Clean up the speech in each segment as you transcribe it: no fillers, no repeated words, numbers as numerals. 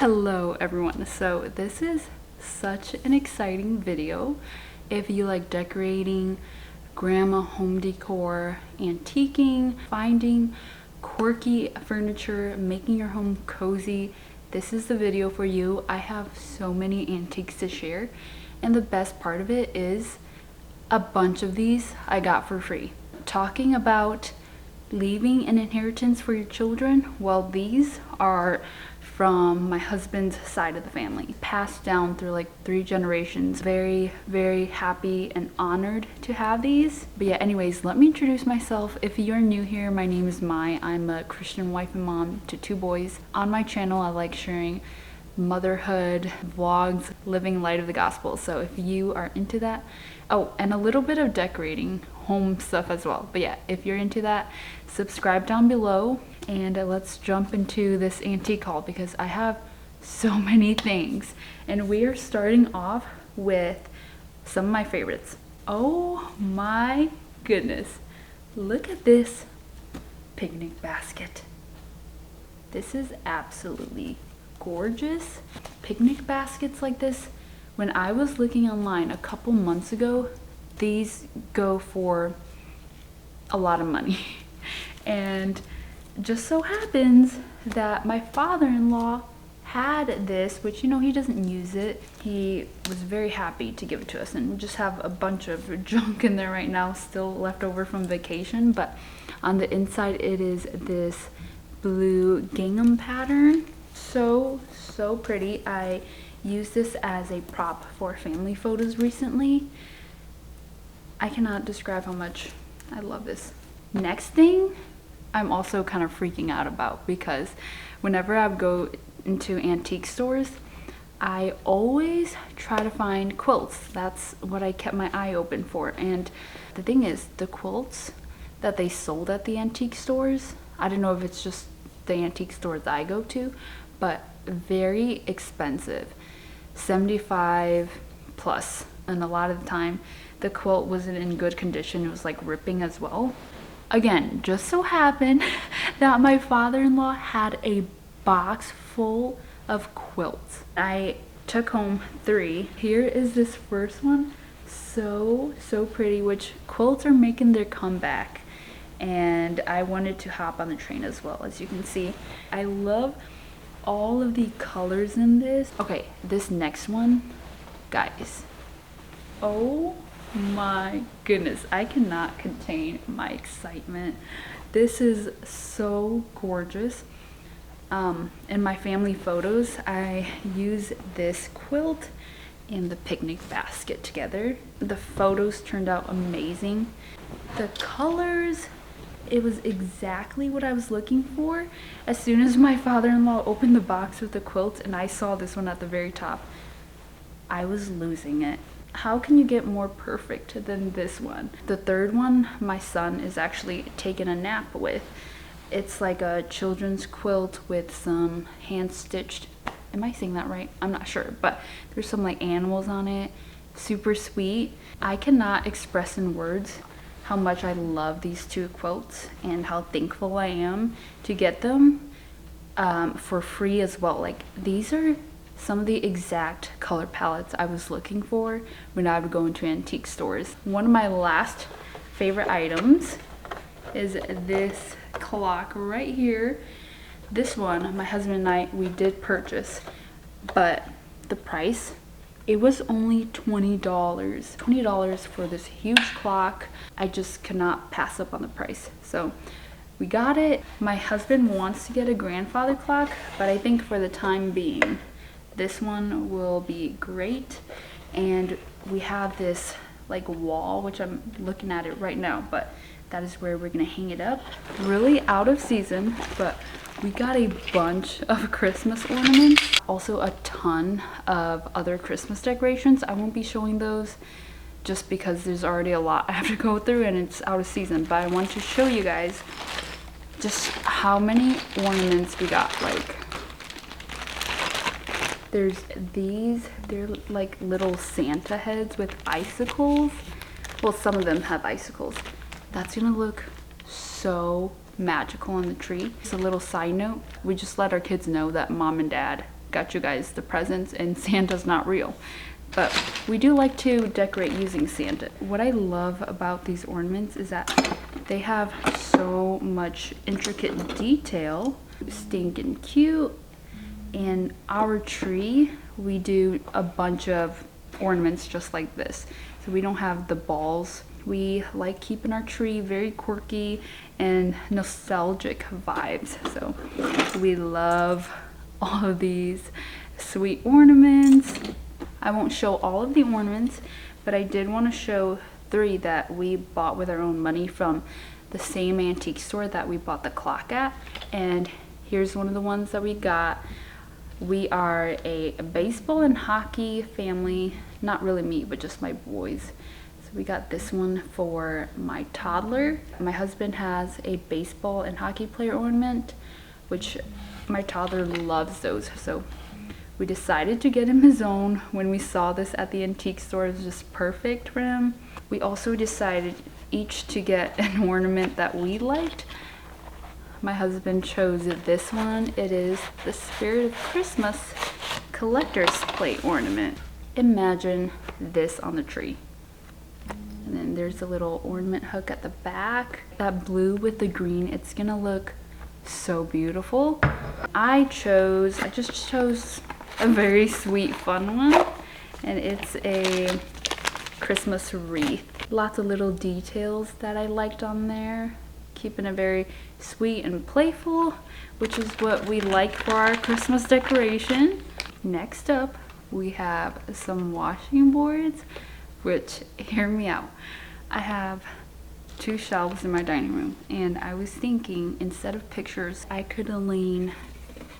Hello everyone. So this is such an exciting video. If you like decorating, grandma home decor, antiquing, finding quirky furniture, making your home cozy, this is the video for you. I have so many antiques to share, and the best part of it is a bunch of these I got for free. Talking about leaving an inheritance for your children, well, these are from my husband's side of the family, passed down through like 3 generations. Very happy and honored to have these. But yeah, anyways, let me introduce myself. If you're new here, my name is Mai. I'm a Christian wife and mom to 2 boys. On my channel, I like sharing motherhood vlogs, living light of the gospel. So if you are into that, oh, and a little bit of decorating home stuff as well. But yeah, if you're into that, subscribe down below, and let's jump into this antique haul because I have so many things. And we are starting off with some of my favorites. Oh my goodness, look at this picnic basket. This is absolutely gorgeous. Picnic baskets like this, when I was looking online a couple months ago, these go for a lot of money. And just so happens that my father-in-law had this, which, you know, he doesn't use it. He was very happy to give it to us, and we just have a bunch of junk in there right now, still left over from vacation. But on the inside, it is this blue gingham pattern. So pretty. I used this as a prop for family photos recently. I cannot describe how much I love this. Next thing I'm also kind of freaking out about, because whenever I go into antique stores, I always try to find quilts. That's what I kept my eye open for. And the thing is, the quilts that they sold at the antique stores, I don't know if it's just the antique stores I go to, but very expensive, 75 plus. And a lot of the time the quilt wasn't in good condition. It was like ripping as well. Again, just so happened that my father-in-law had a box full of quilts. I took home 3. Here is this first one. So pretty, which quilts are making their comeback, and I wanted to hop on the train as well. As you can see, I love all of the colors in this. Okay, this next one, guys, oh my goodness, I cannot contain my excitement. This is so gorgeous. In my family photos, I use this quilt and the picnic basket together. The photos turned out amazing. The colors, it was exactly what I was looking for. As soon as my father-in-law opened the box with the quilt and I saw this one at the very top, I was losing it. How can you get more perfect than this one? The third one, my son is actually taking a nap with. It's like a children's quilt with some hand-stitched, am I saying that right? I'm not sure, but there's some like animals on it. Super sweet. I cannot express in words how much I love these 2 quilts and how thankful I am to get them for free as well. Like, these are some of the exact color palettes I was looking for when I would go into antique stores. One of my last favorite items is this clock right here. This one, my husband and I, we did purchase, but the price, it was only $20. $20 for this huge clock. I just could not pass up on the price. So we got it. My husband wants to get a grandfather clock, but I think for the time being, this one will be great. And we have this like wall, which I'm looking at it right now, but that is where we're gonna hang it up. Really out of season, but we got a bunch of Christmas ornaments. Also a ton of other Christmas decorations. I won't be showing those just because there's already a lot I have to go through and it's out of season, but I want to show you guys just how many ornaments we got. Like, there's these, they're like little Santa heads with icicles. Well, some of them have icicles. That's gonna look so magical on the tree. Just a little side note, we just let our kids know that mom and dad got you guys the presents and Santa's not real. But we do like to decorate using Santa. What I love about these ornaments is that they have so much intricate detail. Stinking cute. And our tree, we do a bunch of ornaments just like this. So we don't have the balls. We like keeping our tree very quirky and nostalgic vibes. So we love all of these sweet ornaments. I won't show all of the ornaments, but I did want to show 3 that we bought with our own money from the same antique store that we bought the clock at. And here's one of the ones that we got. We are a baseball and hockey family. Not really me, but just my boys. So we got this one for my toddler. My husband has a baseball and hockey player ornament, which my toddler loves those. So we decided to get him his own when we saw this at the antique store. It was just perfect for him. We also decided each to get an ornament that we liked. My husband chose this one. It is the Spirit of Christmas collector's plate ornament. Imagine this on the tree. And then there's a little ornament hook at the back. That blue with the green, it's gonna look so beautiful. I just chose a very sweet, fun one, and it's a Christmas wreath. Lots of little details that I liked on there, keeping it very sweet and playful, which is what we like for our Christmas decoration. Next up, we have some washing boards, which, hear me out, I have 2 shelves in my dining room, and I was thinking instead of pictures, I could lean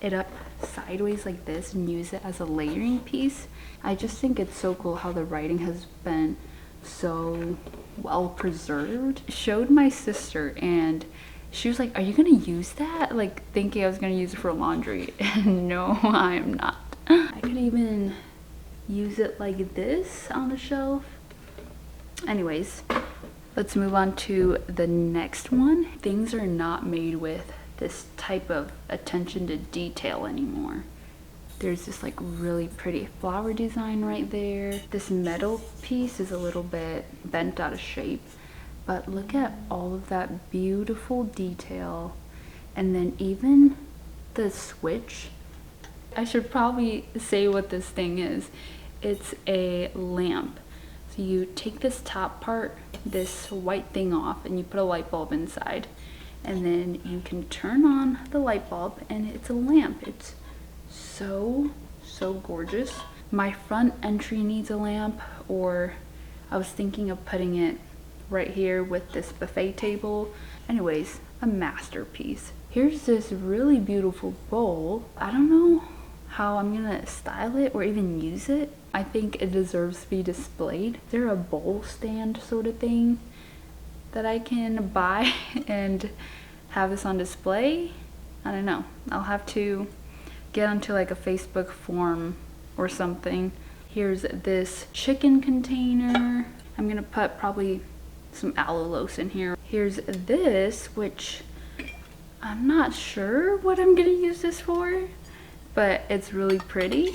it up sideways like this and use it as a layering piece. I just think it's so cool how the writing has been so well preserved. Showed my sister and she was like, "Are you gonna use that?" Like thinking I was gonna use it for laundry. And no, I'm not. I could even use it like this on the shelf. Anyways, let's move on to the next one. Things are not made with this type of attention to detail anymore. There's this like really pretty flower design right there. This metal piece is a little bit bent out of shape, but look at all of that beautiful detail. And then even the switch. I should probably say what this thing is. It's a lamp. So you take this top part, this white thing off, and you put a light bulb inside. And then you can turn on the light bulb and it's a lamp. It's so gorgeous. My front entry needs a lamp, or I was thinking of putting it right here with this buffet table. Anyways, a masterpiece. Here's this really beautiful bowl. I don't know how I'm gonna style it or even use it. I think it deserves to be displayed. Is there a bowl stand sort of thing that I can buy and have this on display? I don't know. I'll have to get onto like a Facebook forum or something. Here's this chicken container. I'm gonna put probably some allulose in here. Here's this, which I'm not sure what I'm gonna use this for, but it's really pretty.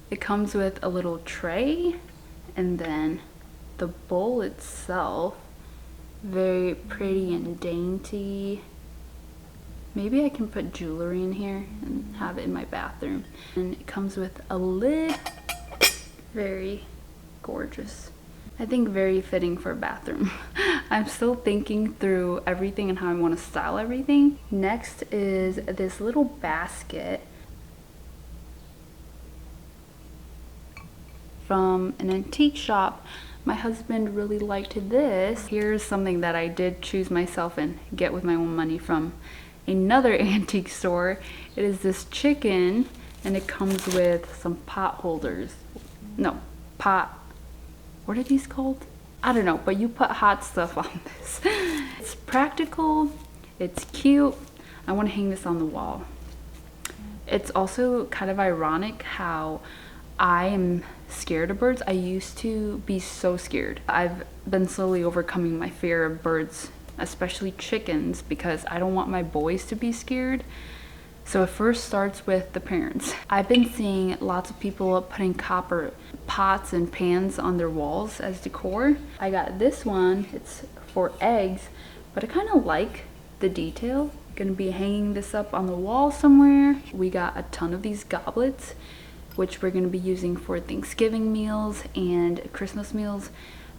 It comes with a little tray, and then the bowl itself, very pretty and dainty. Maybe I can put jewelry in here and have it in my bathroom. And it comes with a lid. Very gorgeous. I think very fitting for a bathroom. I'm still thinking through everything and how I want to style everything. Next is this little basket from an antique shop. My husband really liked this. Here's something that I did choose myself and get with my own money from another antique store. It is this chicken, and it comes with some pot holders. No, pot. What are these called? I don't know, but you put hot stuff on this. It's practical, it's cute. I want to hang this on the wall. It's also kind of ironic how I am scared of birds. I used to be so scared. I've been slowly overcoming my fear of birds, especially chickens, because I don't want my boys to be scared. So it first starts with the parents. I've been seeing lots of people putting copper pots and pans on their walls as decor. I got this one, it's for eggs, but I kind of like the detail. Gonna be hanging this up on the wall somewhere. We got a ton of these goblets, which we're gonna be using for Thanksgiving meals and Christmas meals.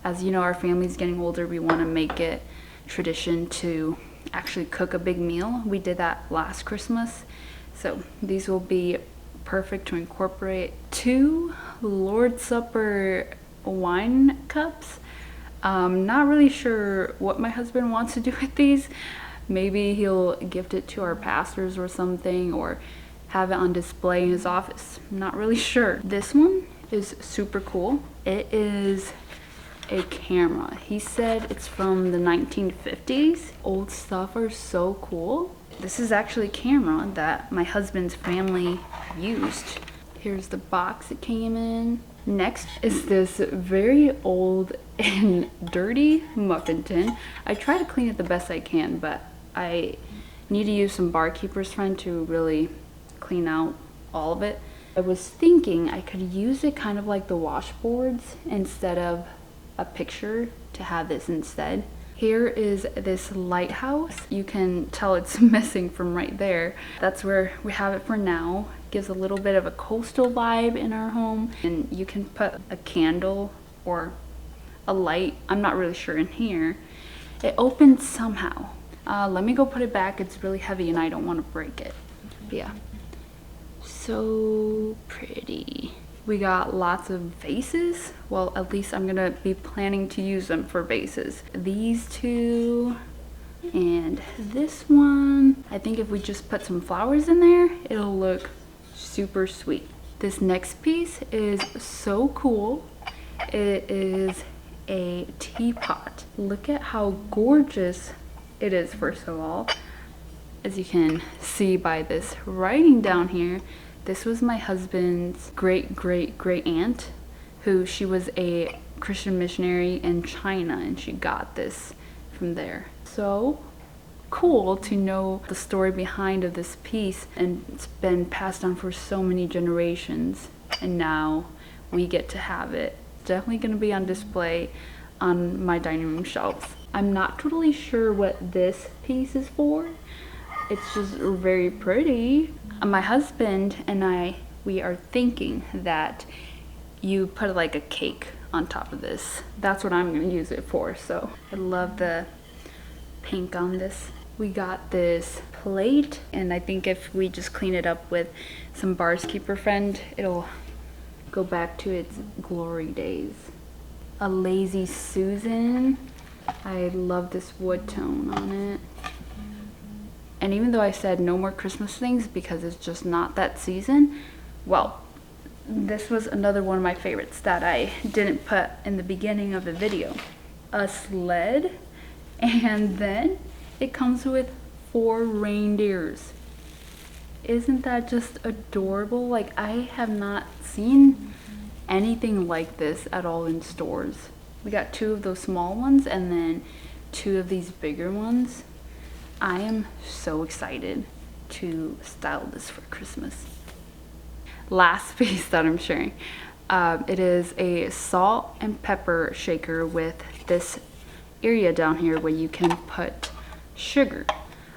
As you know, our family's getting older, we wanna make it tradition to actually cook a big meal. We did that last Christmas. So these will be perfect to incorporate. 2 Lord's Supper wine cups. Not really sure what my husband wants to do with these. Maybe he'll gift it to our pastors or something, or have it on display in his office. I'm not really sure. This one is super cool. It is a camera. He said it's from the 1950s. Old stuff are so cool. This is actually a camera that my husband's family used. Here's the box it came in. Next is this very old and dirty muffin tin. I try to clean it the best I can, but I need to use some barkeeper's friend to really clean out all of it. I was thinking I could use it kind of like the washboards instead of a picture, to have this instead. Here is this lighthouse. You can tell it's missing from right there. That's where we have it for now. Gives a little bit of a coastal vibe in our home. And you can put a candle or a light, I'm not really sure, in here. It opens somehow. Let me go put it back. It's really heavy and I don't want to break it. But yeah, so pretty. We got lots of vases. Well, at least I'm gonna be planning to use them for vases. These 2 and this one. I think if we just put some flowers in there, it'll look super sweet. This next piece is so cool. It is a teapot. Look at how gorgeous it is, first of all. As you can see by this writing down here, this was my husband's great aunt, who she was a Christian missionary in China, and she got this from there. So cool to know the story behind of this piece, and it's been passed on for so many generations, and now we get to have it. Definitely going to be on display on my dining room shelves. I'm not totally sure what this piece is for. It's just very pretty. My husband and we are thinking that you put like a cake on top of this. That's what I'm gonna use it for. So I love the pink on this. We got this plate, and I think if we just clean it up with some barkeeper friend, it'll go back to its glory days. A Lazy Susan. I love this wood tone on it. And even though I said no more Christmas things because it's just not that season, well, this was another one of my favorites that I didn't put in the beginning of the video. A sled, and then it comes with 4 reindeers. Isn't that just adorable? Like, I have not seen anything like this at all in stores. We got 2 of those small ones and then 2 of these bigger ones. I am so excited to style this for Christmas. Last piece that I'm sharing. It is a salt and pepper shaker with this area down here where you can put sugar.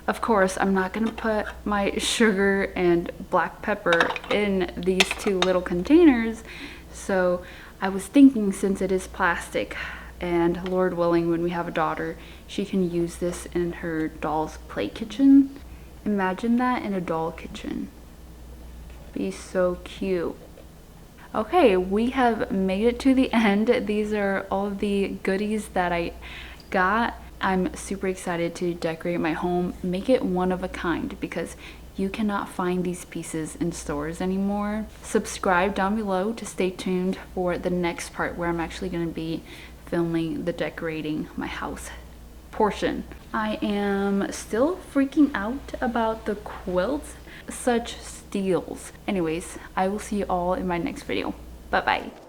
Of course, I'm not gonna put my sugar and black pepper in these 2 little containers. So I was thinking, since it is plastic, and Lord willing, when we have a daughter, she can use this in her doll's play kitchen. Imagine that in a doll kitchen. Be so cute. Okay, we have made it to the end. These are all of the goodies that I got. I'm super excited to decorate my home, make it one of a kind, because you cannot find these pieces in stores anymore. Subscribe down below to stay tuned for the next part, where I'm actually going to be filming the decorating my house portion. I am still freaking out about the quilts, such steals. Anyways, I will see you all in my next video. Bye bye.